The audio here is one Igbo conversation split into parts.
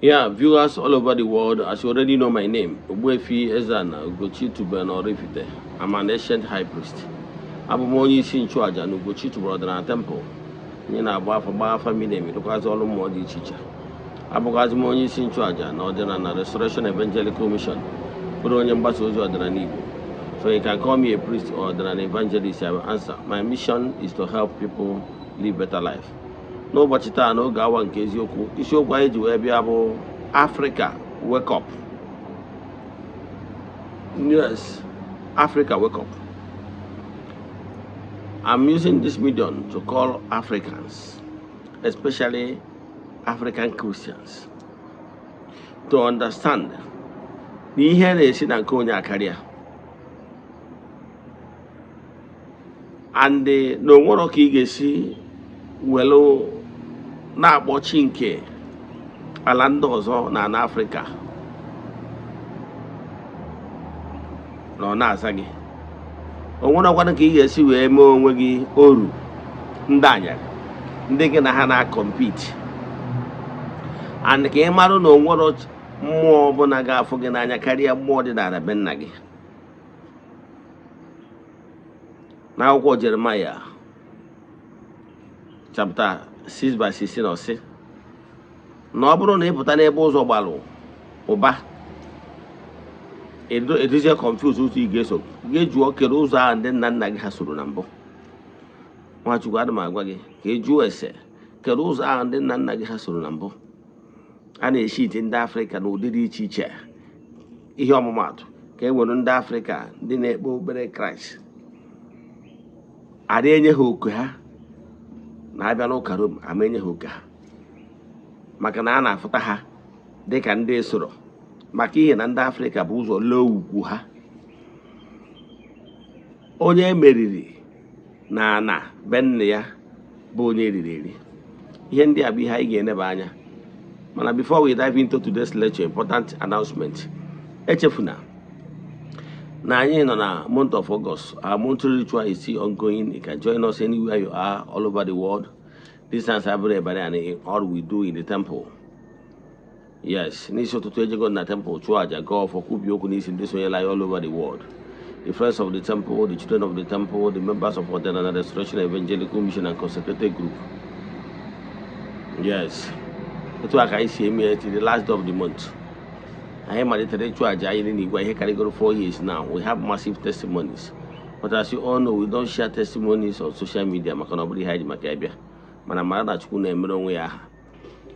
Yeah, viewers all over the world, as you already know my name, Ogbuefi Ezeana, ugochitubelu na Oraifite. I'm an ancient high priest. Abụ m onye isi nchụaja na ugochitubelu ọdịnala temple. Nye na-agba afa mmiri emi rụkwazị ọrụ mmụọ dị iche iche. Abụkwazị m onye isi nchụaja na ọdịnala Restoration Evangelical Mission, bụrụ onye mgbasa ozi ọdịnala Igbo. So you can call me a priest or an evangelist, I will answer. My mission is to help people live better life. N'ụbọchị taa n'oge awa nke eziokwu, isiokwu anyị ji wee bịa bụ Africa wake up. Yes, Africa wake up. I'm using this medium to call Africans, especially African Christians, to understand na ihe na-esi na nke onye akarịa. And na onwero ka ị ga-esi welu na-akpọchi nke ala ndị ọzọ na n'Africa na ọ na-aza gị. Onwerekwana ka ị ga-esi wee mee onwe gị oru ndị anyarị ndị gị na ha na-compete, and ka ị marụ na onwero mmụọ ọbụla ga-afụ gị n'anya karịa mmụọ dị n'ala be nna gị. N'akwụkwọ Jeremiah chapter 6:16 ọ sị na ọ bụrụ na ị pụta n'ebe ụzọ gbalụ ụba edozie confuse ụzọ ị ga-eso ga-ejuo kere ụzọ ahụ ndị nna nna gị ha soro na mbụ. Nwachukwu adị m agwa gị ka ị jụọ ese kere ụzọ ahụ ndị nna nna gị ha soro na mbụ. A na-eshi ite ndị Afrịka na ụdị dị iche iche. Ihe ọmụmatụ ka e nwere ndị Afrịka ndị na-ekpe obere Kraịst, adị enye ha oke ha na-abịa n'ụka Rom, ama enye ha oke ha maka na a na-afụta ha dịka ndị esoro, maka ihe na ndị Afrịka bụ ụzọ lee ugwu ha. Onye emeriri na ana be nne ya bụ onye eriri eri. Ihe ndị a bụ ihe anyị ga-eneba anya. Mana before we dive into today's lecture, important announcement. Echefuna na anyị nọ na month of August. Our monthly ritual is still ongoing. You can join us anywhere you are all over the world. Distance everybody and all we do in the temple. Yes, n'isi ụtụtụ ejego na temple chụọ aja gọọ for kwubi okwu n'isi ndị sonyela all over the world. The friends of the temple, the children of the temple, the members of the Restoration Evangelical Mission and Consecrated Group. Yes, etu a ka anyị si eme till the last day of the month. I malitere ịchụ aja anyị n'igwe ihe karịgoro 4 years now. We have massive testimonies, but as you all know, we don't share testimonies on social media maka na ọ bụrụ ihe anyị maka ịbịa. Mana mara na Chukwu na-emere onwe ya aha.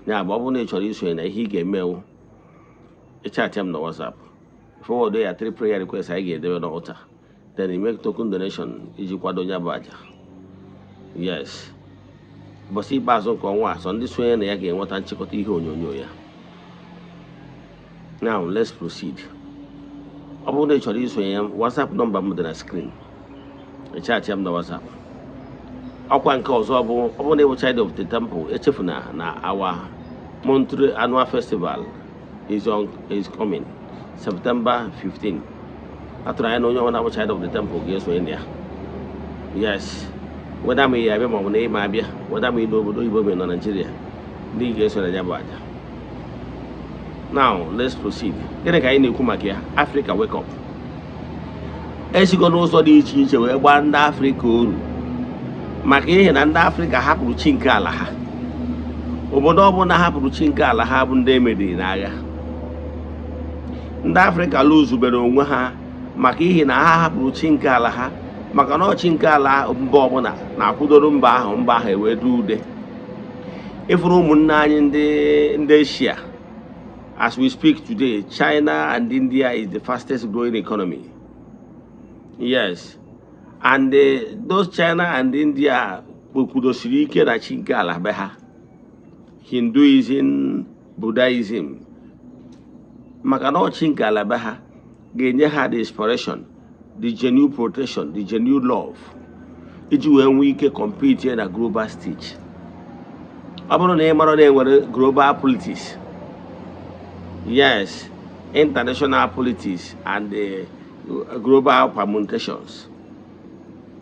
Ya bụ ọ bụrụ na ị chọrọ isonye na ihe ị ga-emewu, chat m na WhatsApp, forward ya 3 prayer requests anyị ga-edebe n'altar, then you make token donation iji kwado onye bụ aja. Yes, ụbọchị ikpeazụ nke ọnwa a, sọ ndị sonye na ya ga-enweta nchịkọta ihe onyonyo ya. Now let's proceed. Ọ bụrụ na ị chọrọ isonye ya, WhatsApp nọmba m dị na screen, chat m na WhatsApp. Ọkwa nke ọzọ bụ ọ bụrụ na ịbụ child of the temple, echefuna na our monthly annual festival is coming September 15. Atụrụ anyị na onye ọbụla bụ child of the temple ga-esonye na ya. Yes, whether ma ị abịa ma ọ bụ na ị ma abịa, whether ma ị n'obodo oyibo ma ị nọ Nigeria, ndị ga-esonye na ya bụ aja. Now let's proceed. Gịnị ka anyị na-ekwu maka ya? Africa wake up. Esigo n'ụzọ dị iche iche wee gbaa ndị Afrịka oru maka ihe na ndị Afrịka hapụrụ chi nke ala ha. Obodo ọbụla hapụrụ chi nke ala ha bụ ndị emeriri n'agha. Ndị Afrịka lụzubere onwe ha maka ihe na ha hapụrụ chi nke ala ha, maka na chi nke ala mba ọbụla na-akwụdoro mba ahụ ewedu ude. Ịfụrụ ụmụnne anyị ndị Asia, as we speak today, China and India is the fastest growing economy. Yes, and those China and India kwudosiri ike na chi nke ala be ha, Hinduism, Buddhism, maka na chi nke ala be ha ga-enye ha the inspiration, the genuine protection, the genuine love iji wee nwee ike compete na global stage. Ọ bụrụ na ị mara na enwere global politics, yes, international politics and global permutations,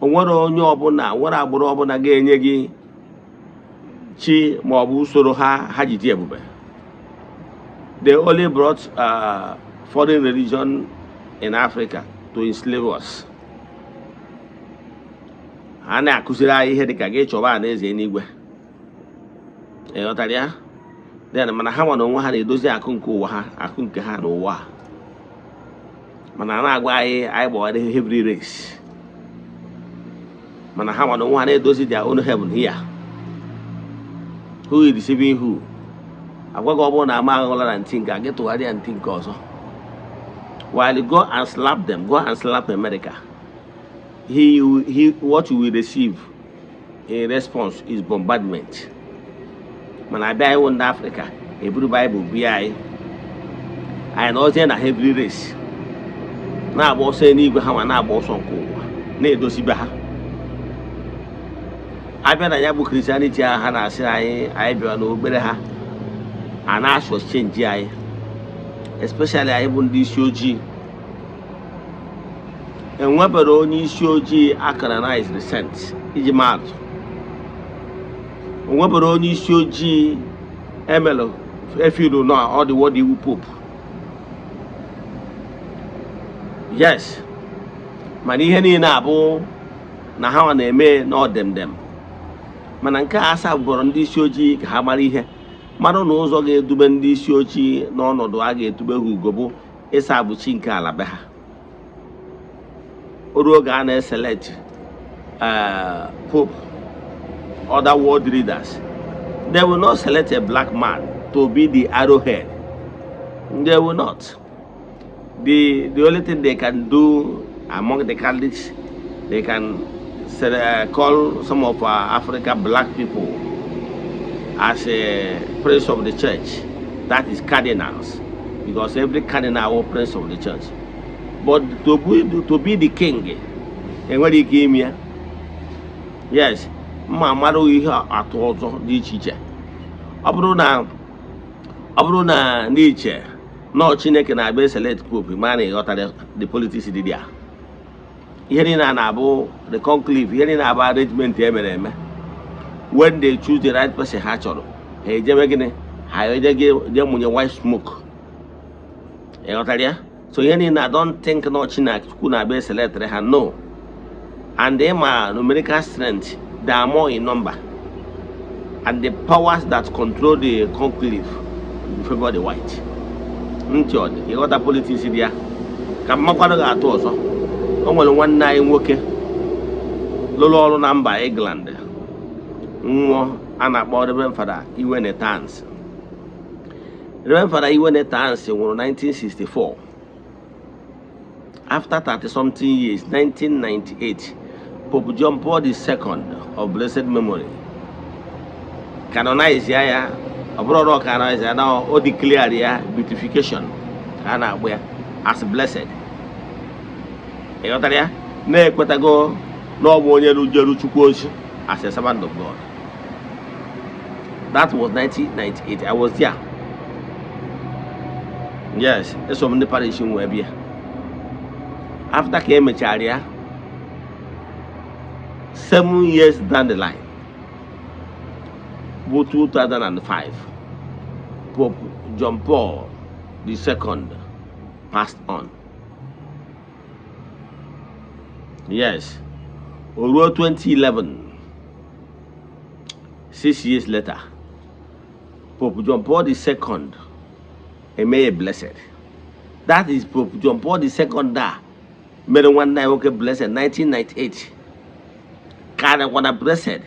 onwere onye ọbụla nwere agbụrụ ọbụla ga-enye gị chi ma ọ bụ usoro ha ji dị ebube. They only brought foreign religion in Africa to enslave us. Ha na-akụziri anyị ihe dịka gị chọba alaeze eluigwe. Ịghọtara ya? Then mana ha nwa na onwe ha na-edozi akụ nke ụwa ha, akụ nke ha n'ụwa. Mana na-agwa anyị gbawara heavenly race. Mana ha nwa na onwe ha na-edozi their own heaven here. Who is deceiving who? Agwa gị ọ bụrụ na ama aghọla na ntị nke a, gị tụgharịa ntị nke ọzọ. While you go and slap them, go and slap America. What you will receive in response is bombardment. When I buy one in Africa, a blue Bible BI, and also in a heavy race. Now, I was saying, you have an abos on cool. Nay, do see better. I bet I have Christianity, I say, I be no better. And I was change, especially I want this UG. And what about only UG I canonize the sense? Is mad. What about only UG Emelo? If you do not, all the word you poop. Yes. Mani heni na abo na hawa na eme na them. Mananka asa boron di UG ka mari ihe. Mmadụ na ụzọ ga-edube ndị isi ochie n'ọnọdụ a ga-etube ha ugobo ịsa abụchi nke ala be ha. Oruo ga a na-select Pope, other world leaders. They will not select a black man to be the arrowhead. They will not. The only thing they can do among the Catholics, they can call some of our African black people as a prince of the church. That is cardinals, because every cardinal is prince of the church. But to be the king, and when he came here, yes, Mamaro ihe atụ ọzọ dị iche iche. Ọ bụrụ na n'iche na Chineke na-abịa select pope, ma na-aghọtara the politics dị ya. Ihe niile na-abụ the conclave, ihe niile na-abụ arrangement emere eme. When they choose the right person, ha chọrọ ha ejebe gịnị ha eje mụnye white smoke. Ịghọtara ya? So ihe niile I don't think na Chineke na-abịa select ha, no. And they are numerical strength, they are more in number. And the powers that control the conclave favor the white. Nchọ you got the politics there. Ka mmakwado ga-atụ ọzọ. O nwere nwanne anyị nwoke lụrụ ọrụ na mba England. Nwụọ a na-akpọ Reverend Father Ezeana. Reverend Father Ezeana nwụrụ 1964. After 30-something years, 1998, Pope John Paul II of blessed memory canonized ya, abroad canonized ya, now or declare ya beatification as blessed. You know ya? Ne kwetago no onye rujeru chukwu ozi as a servant of God. That was 1998. I was there. Yes, that's some the parish in Webia. After came a charia, 7 years down the line, about 2005, Pope John Paul II passed on. Yes, over 2011, 6 years later, Pope John Paul II, and may blessed. That is Pope John Paul II da. Made one night okay blessed 1998. Kind of one blessed.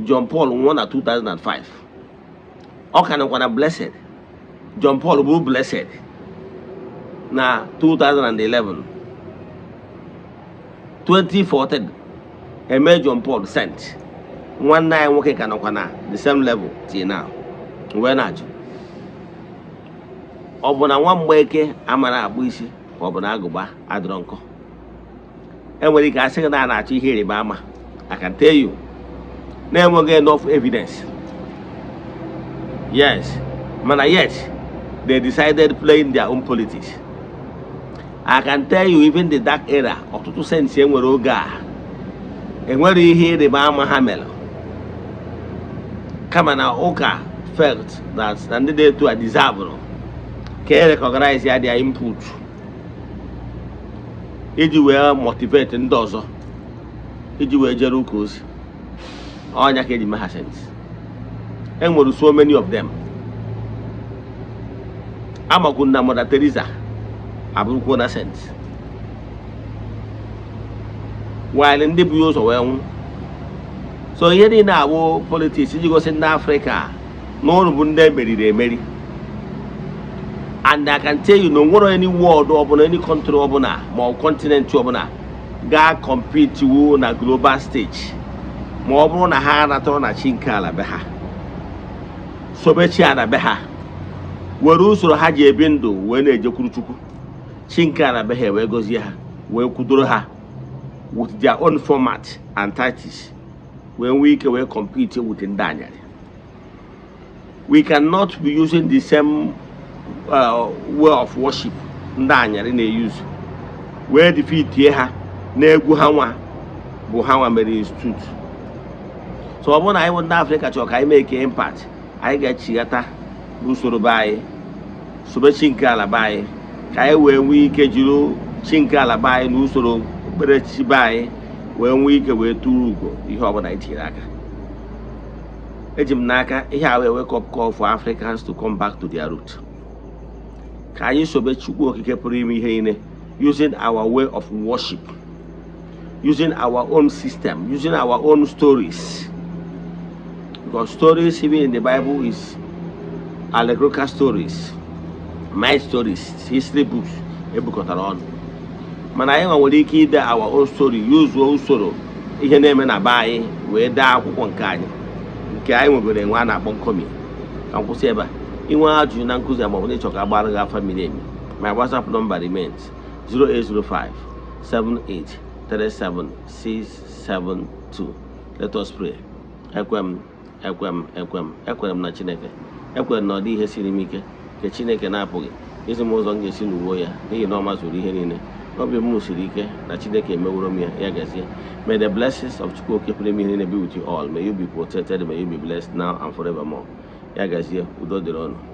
John Paul won at 2005. All kind of one blessed. John Paul will blessed. Now 2011. 2014. A major John Paul sent. One night okay kind of the same level till now. Where not? Obona one wake amara abuisi. Obona aguba adronko. And when you can say that actually here in Bama, I can tell you, never get enough evidence. Yes, man, yet they decided playing their own politics. I can tell you, even the dark era of 2 cents, and when you hear the Bama Hamel, Kamana Oka felt that and they to a disaster. can recognize their input. Iji wee motivate ndị ọzọ, iji wee jere ụka ozi. Ọnya ka eji mee ha sense. Enwere so many of them. Amakwụ na Mother Teresa abụrụkwa na sense. While ndị bụ ụzọ wee nwụ. So ihe niile awụ politics iji gosi ndị Africa na ọrụ bụ ndị emeriri emeri. And I can tell you, no one any world or any country or more continent ga compete on a global stage. More on a hana na chinkala beha. So bechiana beha. Weruso haji bindo when a jokuruchuku. Chinkala beha where goes ya, where kudroha with their own format and tactics. When we can compete with Daniel. We cannot be using the same way of worship ndanya in use where defeat ha na-egwu ha nwa mere institute. So ọ bụrụ na anyị bụ ndị Africa chọrọ ka anyị make impact, anyị ga-echigata usoro be anyị sobe chi nke ala be anyị ka anyị wee nwee ike jiri chi nke ala be anyị na usoro okpukperechi be anyị wee nwee ike wee tụrụ ugo ihe ọ bụla anyị tinyere aka. Eji m n'aka ihe a wee wake up call for Africans to come back to their root. Can you sobe chukwu okike pụrụ ime ihe niile using our way of worship, using our own system, using our own stories, because stories even in the Bible is allegorical stories, my stories, history books, ebukọtara ọnụ. Mana anyị nwere ike ide our own story, use usoro ihe na-eme na be anyị wee dee akwụkwọ nke anyị nke anyị nwegoro enwe a na-akpọ nkomi. Ka nkwụsị ebe a. Inwe ajụjụ na nkụzi ma ọ bụ na ịchọ ka agbara gị afa miri emi. My WhatsApp number remains 0805 7837 672. Let us pray. Ekwem na Chineke. Ekwem na ọ dị ihe siri m ike nke Chineke na-apụghị isi m ụzọ m ga-esi n'uwe ya n'ihi na ọ mazuru ihe niile. Obi m siri ike na Chineke emeworo m ya gazie. May the blessings of Chukwu okike pụrụ ime ihe niile be with you all. May you be protected, may you be blessed now and forevermore. Ya gazie, udo dịrị ọnụ.